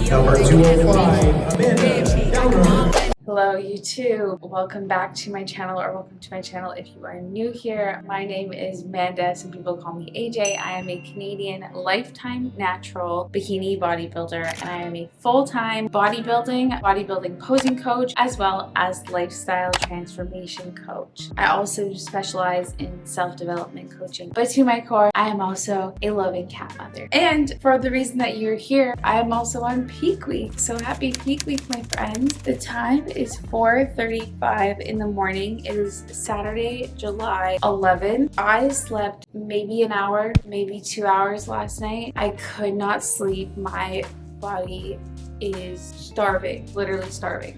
Number 205, Amanda, down. Hello YouTube, welcome back to my channel, or welcome to my channel if you are new here. My name is Amanda, some people call me AJ. I am a Canadian lifetime natural bikini bodybuilder, and I am a full-time bodybuilding posing coach, as well as lifestyle transformation coach. I also specialize in self-development coaching, but to my core, I am also a loving cat mother. And for the reason that you're here, I am also on peak week, so happy peak week, my friends. The time is 4:35 in the morning. It is Saturday, July 11th. I slept maybe an hour, maybe 2 hours last night. I could not sleep. My body is starving, literally starving.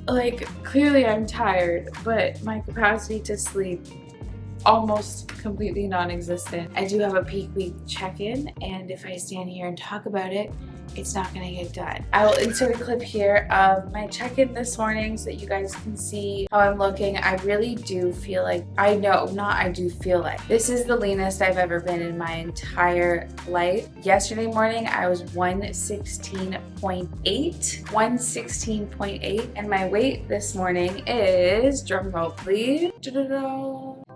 Like, clearly I'm tired, but my capacity to sleep almost completely non-existent. I do have a peak week check-in, and if I stand here and talk about it, it's not gonna get done. I will insert a clip here of my check-in this morning so that you guys can see how I'm looking. I really do feel like, this is the leanest I've ever been in my entire life. Yesterday morning, I was 116.8, and my weight this morning is, drum roll please,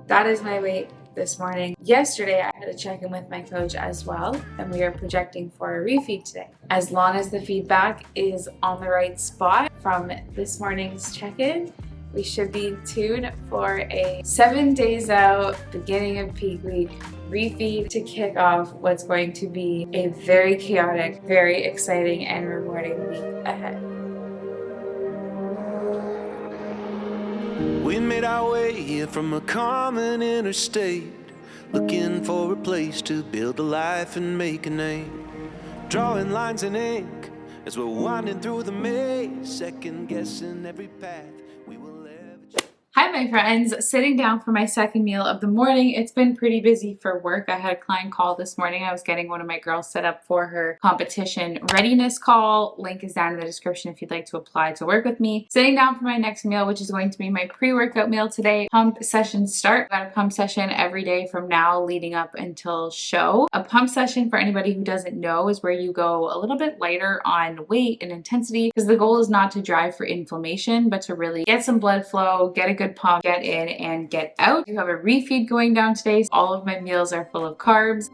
that is my weight this morning. Yesterday, I had a check-in with my coach as well, and we are projecting for a refeed today. As long as the feedback is on the right spot from this morning's check-in, we should be in tune for a 7 days out, beginning of peak week refeed to kick off what's going to be a very chaotic, very exciting, and rewarding week ahead. We made our way here from a common interstate, looking for a place to build a life and make a name. Drawing lines in ink as we're winding through the maze, second guessing every path we will ever choose. Hi my friends, sitting down for my second meal of the morning. It's been pretty busy for work. I had a client call this morning. I was getting one of my girls set up for her competition readiness call. Link is down in the description if you'd like to apply to work with me. Sitting down for my next meal, which is going to be my pre-workout meal today. Pump sessions start. I've got a pump session every day from now leading up until show. A pump session, for anybody who doesn't know, is where you go a little bit lighter on weight and intensity, because the goal is not to drive for inflammation, but to really get some blood flow, get a good pump, get in and get out. You have a refeed going down today. So all of my meals are full of carbs.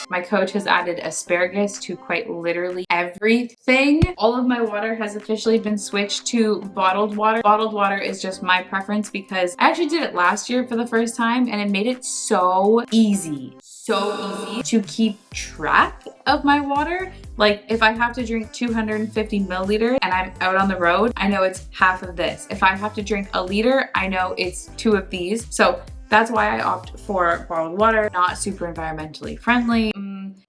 My coach has added asparagus to quite literally everything. All of my water has officially been switched to bottled water. Bottled water is just my preference because I actually did it last year for the first time, and it made it so easy to keep track of my water. Like, if I have to drink 250 milliliters and I'm out on the road, I know it's half of this. If I have to drink a liter, I know it's 2 of these. So that's why I opt for bottled water. Not super environmentally friendly,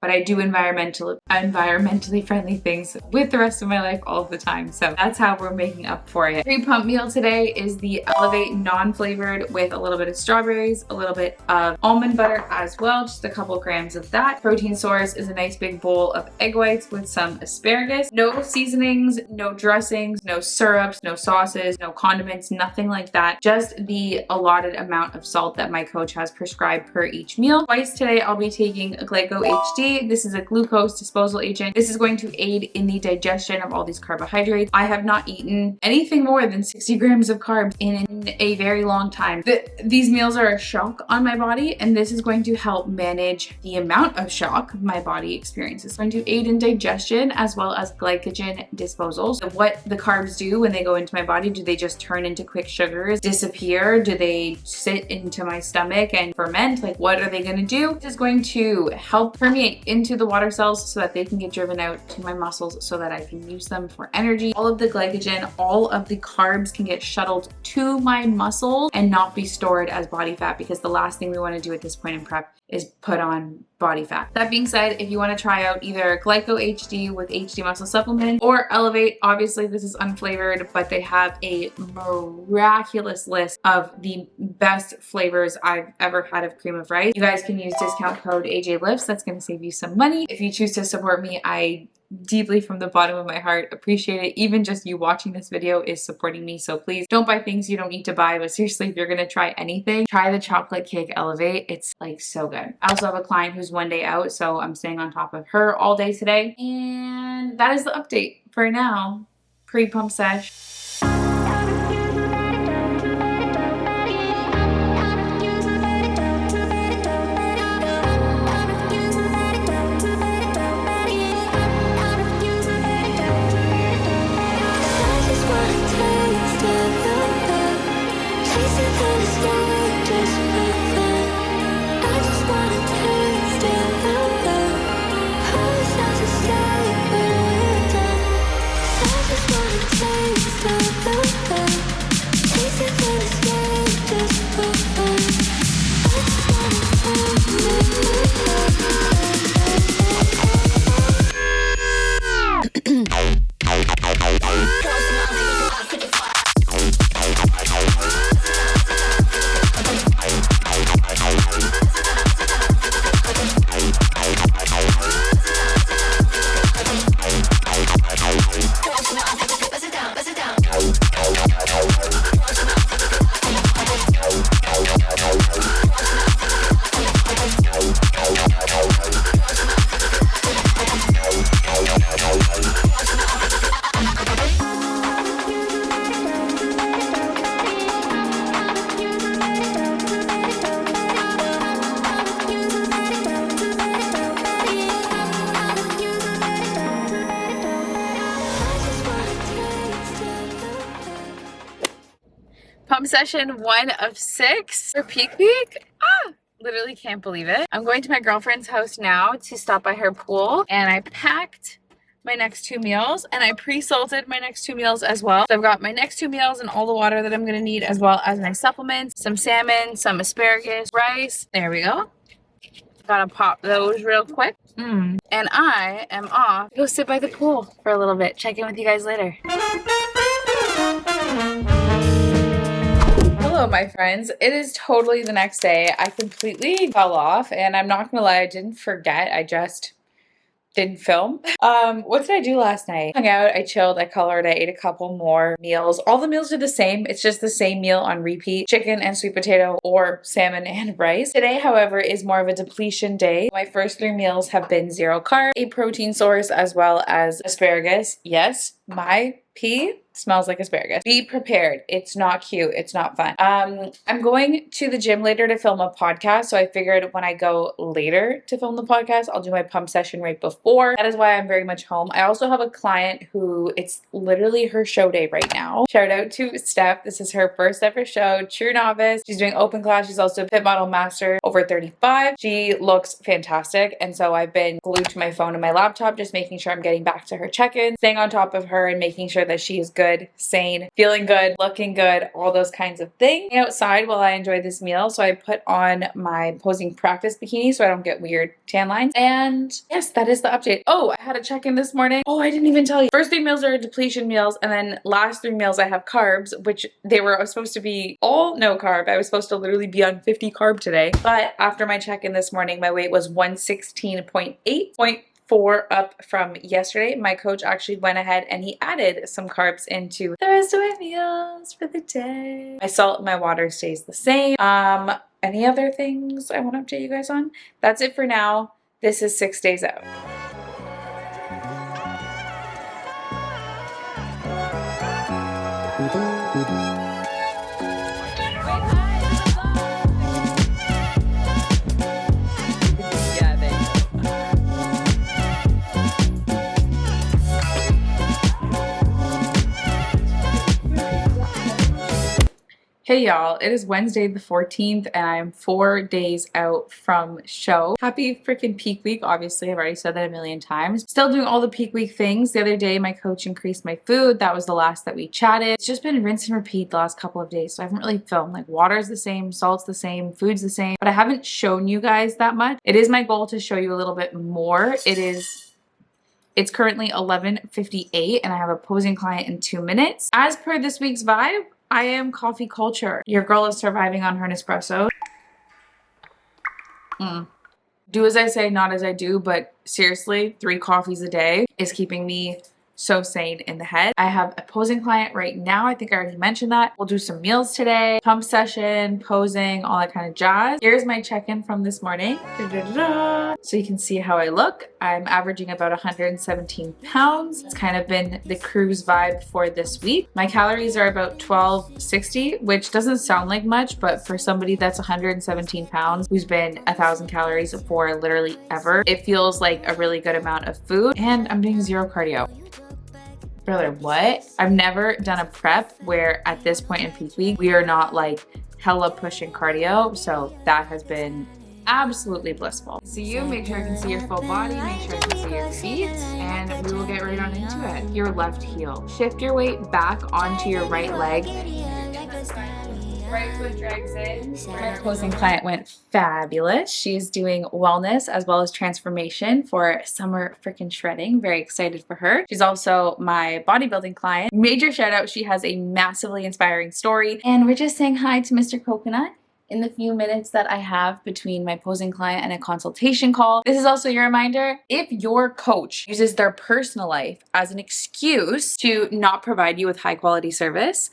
but I do environmentally friendly things with the rest of my life all the time. So that's how we're making up for it. Pre-pump meal today is the Elevate non-flavored with a little bit of strawberries, a little bit of almond butter as well, just a couple grams of that. Protein source is a nice big bowl of egg whites with some asparagus. No seasonings, no dressings, no syrups, no sauces, no condiments, nothing like that. Just the allotted amount of salt that my coach has prescribed per each meal. Twice today, I'll be taking a Glyco HD. This is a glucose disposal agent. This is going to aid in the digestion of all these carbohydrates. I have not eaten anything more than 60 grams of carbs in a very long time. These meals are a shock on my body, and this is going to help manage the amount of shock my body experiences. It's going to aid in digestion as well as glycogen disposal. So what the carbs do when they go into my body, do they just turn into quick sugars, disappear? Do they sit into my stomach and ferment? Like, what are they going to do? This is going to help permeate into the water cells so that they can get driven out to my muscles so that I can use them for energy. All of the glycogen, all of the carbs can get shuttled to my muscles and not be stored as body fat, because the last thing we want to do at this point in prep is put on body fat. That being said, if you want to try out either Glyco HD with HD muscle supplement or Elevate, obviously this is unflavored, but they have a miraculous list of the best flavors I've ever had of cream of rice. You guys can use discount code AJLIFTS. That's going to save you some money. If you choose to support me, I deeply from the bottom of my heart. Appreciate it. Even just you watching this video is supporting me. So please don't buy things you don't need to buy. But seriously, if you're going to try anything, try the chocolate cake Elevate. It's like so good. I also have a client who's one day out, so I'm staying on top of her all day today. And that is the update for now. Pre-pump sesh. Pump session 1 of 6 for peak week. Literally can't believe it. I'm going to my girlfriend's house now to stop by her pool, and I packed my next 2 meals and I pre-salted my next 2 meals as well. So I've got my next 2 meals and all the water that I'm gonna need, as well as my supplements, some salmon, some asparagus, rice. There we go. Gotta pop those real quick. And I am off to go sit by the pool for a little bit. Check in with you guys later. Hello, my friends. It is totally the next day. I completely fell off, and I'm not gonna lie, I didn't forget. I just didn't film. What did I do last night? Hung out, I chilled, I colored, I ate a couple more meals. All the meals are the same. It's just the same meal on repeat: chicken and sweet potato, or salmon and rice. Today, however, is more of a depletion day. My first 3 meals have been 0 carb, a protein source, as well as asparagus. Yes, my pee smells like asparagus. Be prepared. It's not cute. It's not fun. I'm going to the gym later to film a podcast, so I figured when I go later to film the podcast, I'll do my pump session right before. That is why I'm very much home. I also have a client who, it's literally her show day right now. Shout out to Steph. This is her first ever show. True novice. She's doing open class. She's also fit model master, over 35. She looks fantastic, and so I've been glued to my phone and my laptop, just making sure I'm getting back to her check-ins, staying on top of her, and making sure that she is good, sane, feeling good, looking good, all those kinds of things. Outside while I enjoy this meal, so I put on my posing practice bikini so I don't get weird tan lines. And yes, that is the update. Oh, I had a check-in this morning. Oh, I didn't even tell you. First 3 meals are depletion meals, and then last 3 meals I have carbs, which they were supposed to be all no carb. I was supposed to literally be on 50 carb today, but after my check-in this morning, my weight was 116.8. 4 up from yesterday. My coach actually went ahead and he added some carbs into the rest of my meals for the day. My salt and my water stays the same. Any other things I want to update you guys on? That's it for now. This is 6 days out. Hey y'all, it is Wednesday the 14th and I'm 4 days out from show. Happy freaking peak week. Obviously, I've already said that a million times. Still doing all the peak week things. The other day, my coach increased my food. That was the last that we chatted. It's just been rinse and repeat the last couple of days, so I haven't really filmed. Like, water's the same, salt's the same, food's the same, but I haven't shown you guys that much. It is my goal to show you a little bit more. It's currently 11:58 and I have a posing client in 2 minutes. As per this week's vibe, I am coffee culture. Your girl is surviving on her Nespresso. Do as I say, not as I do, but seriously, 3 coffees a day is keeping me so sane in the head. I have a posing client right now. I think I already mentioned that. We'll do some meals today, pump session, posing, all that kind of jazz. Here's my check-in from this morning. So you can see how I look. I'm averaging about 117 pounds. It's kind of been the cruise vibe for this week. My calories are about 1260, which doesn't sound like much, but for somebody that's 117 pounds, who's been 1,000 calories for literally ever, it feels like a really good amount of food, and I'm doing 0 cardio. Brother, what? I've never done a prep where at this point in peak week, we are not like hella pushing cardio. So that has been absolutely blissful. See you, make sure I can see your full body, make sure I can see your feet, and we will get right on into it. Your left heel. Shift your weight back onto your right leg. Right foot drags in. My posing client went fabulous. She's doing wellness as well as transformation for summer freaking shredding. Very excited for her. She's also my bodybuilding client. Major shout out. She has a massively inspiring story. And we're just saying hi to Mr. Coconut in the few minutes that I have between my posing client and a consultation call. This is also your reminder, if your coach uses their personal life as an excuse to not provide you with high quality service,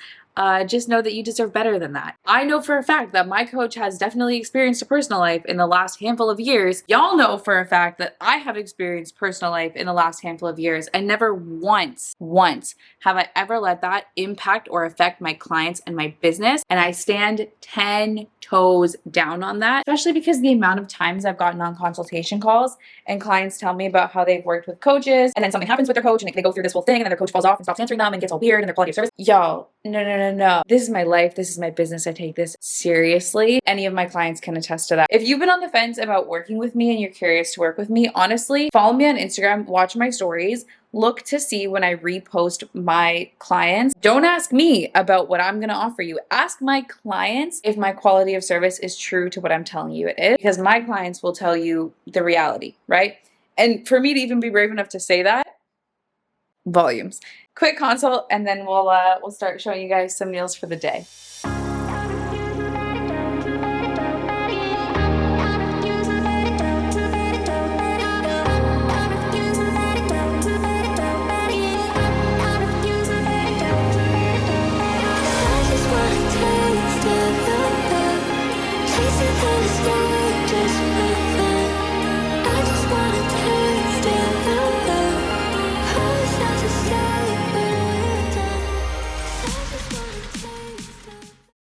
just know that you deserve better than that. I know for a fact that my coach has definitely experienced a personal life in the last handful of years. Y'all know for a fact that I have experienced personal life in the last handful of years, and never once have I ever let that impact or affect my clients and my business. And I stand 10 toes down on that, especially because the amount of times I've gotten on consultation calls and clients tell me about how they've worked with coaches and then something happens with their coach and they go through this whole thing and then their coach falls off and stops answering them and gets all weird and their quality of service. Y'all, no. This is my life. This is my business. I take this seriously. Any of my clients can attest to that. If you've been on the fence about working with me and you're curious to work with me, honestly, follow me on Instagram, watch my stories, look to see when I repost my clients. Don't ask me about what I'm going to offer you. Ask my clients if my quality of service is true to what I'm telling you it is, because my clients will tell you the reality, right? And for me to even be brave enough to say that, volumes. Quick consult, and then we'll start showing you guys some meals for the day.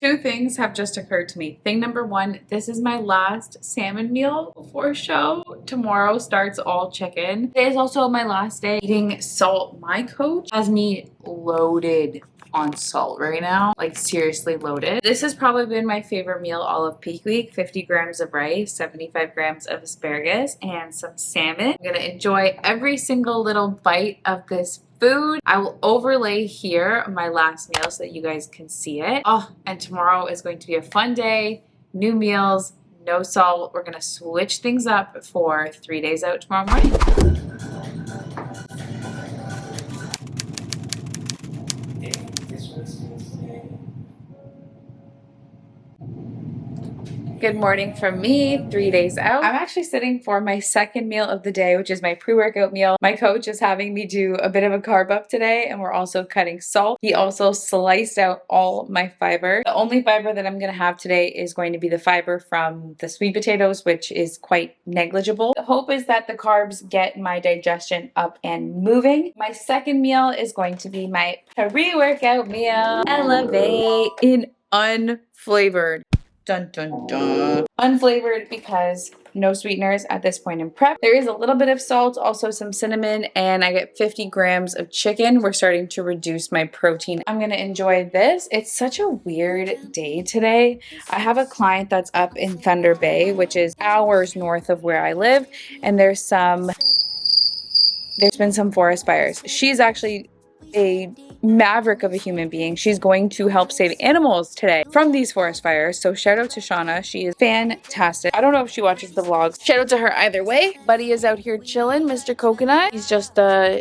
Two things have just occurred to me. Thing number one, this is my last salmon meal before show. Tomorrow starts all chicken. Today is also my last day eating salt. My coach has me loaded on salt right now, like seriously loaded. This has probably been my favorite meal all of peak week. 50 grams of rice, 75 grams of asparagus, and some salmon. I'm gonna enjoy every single little bite of this food. I will overlay here my last meal so that you guys can see it. Oh, and tomorrow is going to be a fun day. New meals, no salt. We're gonna switch things up for 3 days out tomorrow morning. Good morning from me, 3 days out. I'm actually sitting for my second meal of the day, which is my pre-workout meal. My coach is having me do a bit of a carb up today, and we're also cutting salt. He also sliced out all my fiber. The only fiber that I'm gonna have today is going to be the fiber from the sweet potatoes, which is quite negligible. The hope is that the carbs get my digestion up and moving. My second meal is going to be my pre-workout meal. Elevate in unflavored. Dun dun dun. Unflavored because no sweeteners at this point in prep. There is a little bit of salt, also some cinnamon, and I get 50 grams of chicken. We're starting to reduce my protein. I'm gonna enjoy this. It's such a weird day today. I have a client that's up in Thunder Bay, which is hours north of where I live, and there's been some forest fires. She's actually a maverick of a human being. She's going to help save animals today from these forest fires. So shout out to Shauna. She is fantastic. I don't know if she watches the vlogs. Shout out to her either way. Buddy is out here chilling, Mr. Coconut. He's just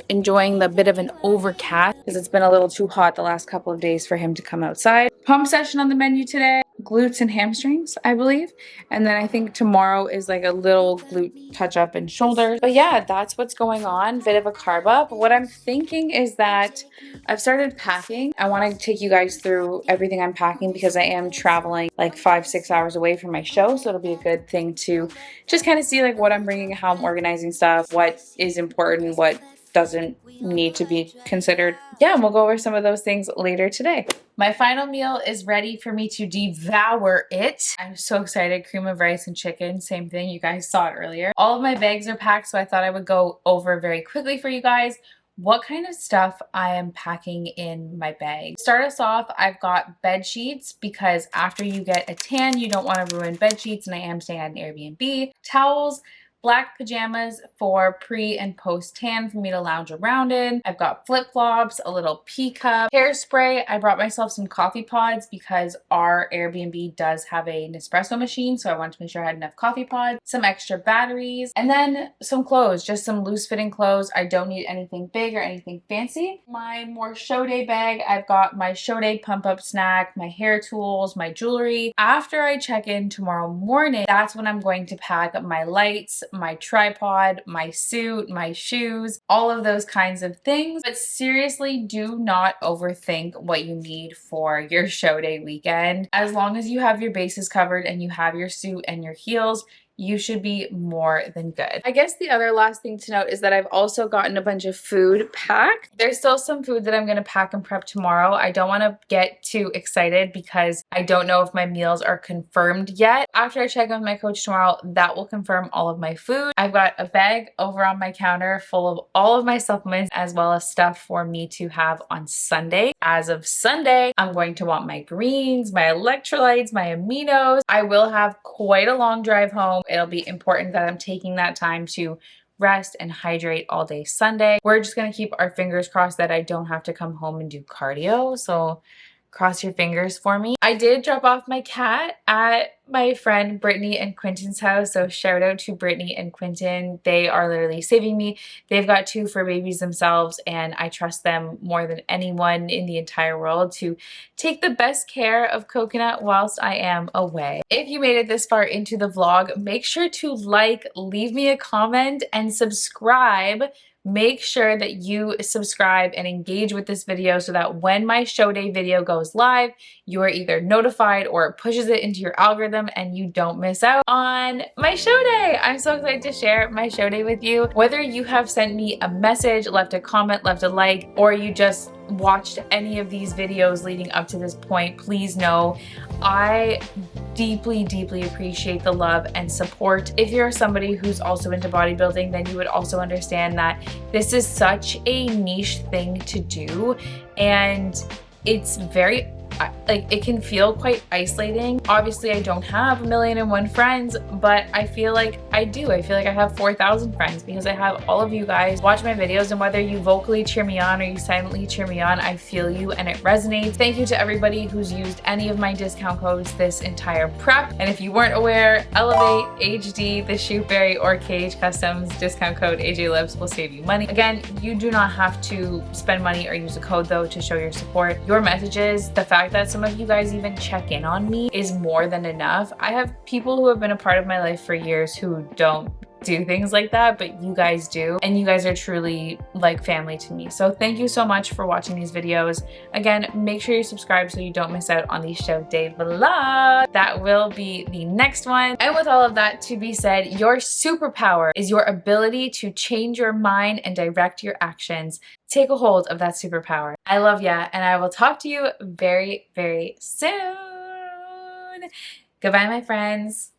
enjoying the bit of an overcast because it's been a little too hot the last couple of days for him to come outside. Pump session on the menu today. glutes and hamstrings, I believe. And then I think tomorrow is like a little glute touch up and shoulders. But yeah, that's what's going on. Bit of a carb up. What I'm thinking is that I've started packing. I want to take you guys through everything I'm packing because I am traveling like 5-6 hours away from my show. So it'll be a good thing to just kind of see like what I'm bringing, how I'm organizing stuff, what is important, what doesn't need to be considered. Yeah, and we'll go over some of those things later today. My final meal is ready for me to devour it. I'm so excited. Cream of rice and chicken, same thing. You guys saw it earlier. All of my bags are packed, so I thought I would go over very quickly for you guys what kind of stuff I am packing in my bag. Start us off, I've got bed sheets because after you get a tan, you don't want to ruin bed sheets, and I am staying at an Airbnb. Towels, black pajamas for pre and post tan for me to lounge around in. I've got flip-flops, a little pea cup, hairspray. I brought myself some coffee pods because our Airbnb does have a Nespresso machine, so I wanted to make sure I had enough coffee pods, some extra batteries, and then some clothes, just some loose-fitting clothes. I don't need anything big or anything fancy. My more show day bag, I've got my show day pump-up snack, my hair tools, my jewelry. After I check in tomorrow morning, that's when I'm going to pack my lights, my tripod, my suit, my shoes, all of those kinds of things. But seriously, do not overthink what you need for your show day weekend. As long as you have your bases covered and you have your suit and your heels, you should be more than good. I guess the other last thing to note is that I've also gotten a bunch of food packed. There's still some food that I'm going to pack and prep tomorrow. I don't want to get too excited because I don't know if my meals are confirmed yet. After I check in with my coach tomorrow, that will confirm all of my food. I've got a bag over on my counter full of all of my supplements as well as stuff for me to have on Sunday. As of Sunday, I'm going to want my greens, my electrolytes, my aminos. I will have quite a long drive home. It'll be important that I'm taking that time to rest and hydrate all day Sunday. We're just going to keep our fingers crossed that I don't have to come home and do cardio. So cross your fingers for me. I did drop off my cat at my friend Brittany and Quinton's house. So shout out to Brittany and Quinton. They are literally saving me. They've got 2 fur babies themselves, and I trust them more than anyone in the entire world to take the best care of Coconut whilst I am away. If you made it this far into the vlog, make sure to like, leave me a comment, and subscribe. Make sure that you subscribe and engage with this video so that when my show day video goes live, you are either notified or it pushes it into your algorithm and you don't miss out on my show day. I'm so excited to share my show day with you. Whether you have sent me a message, left a comment, left a like, or you just watched any of these videos leading up to this point, please know I deeply, deeply appreciate the love and support. If you're somebody who's also into bodybuilding, then you would also understand that this is such a niche thing to do, and it's very like it can feel quite isolating. Obviously, I don't have 1,000,001 friends, but I feel like I do. I feel like I have 4,000 friends because I have all of you guys watch my videos, and whether you vocally cheer me on or you silently cheer me on, I feel you and it resonates. Thank you to everybody who's used any of my discount codes this entire prep. And if you weren't aware, Elevate, HD, The Shootberry, or KHCustoms discount code AJLIFTS will save you money. Again, you do not have to spend money or use a code though to show your support. Your messages, the fact that some of you guys even check in on me is more than enough. I have people who have been a part of my life for years who don't do things like that, but you guys do, and you guys are truly like family to me. So thank you so much for watching these videos. Again, make sure you subscribe so you don't miss out on the show day vlog. That will be the next one. And with all of that to be said, your superpower is your ability to change your mind and direct your actions. Take a hold of that superpower. I love ya, and I will talk to you very, very soon. Goodbye, my friends.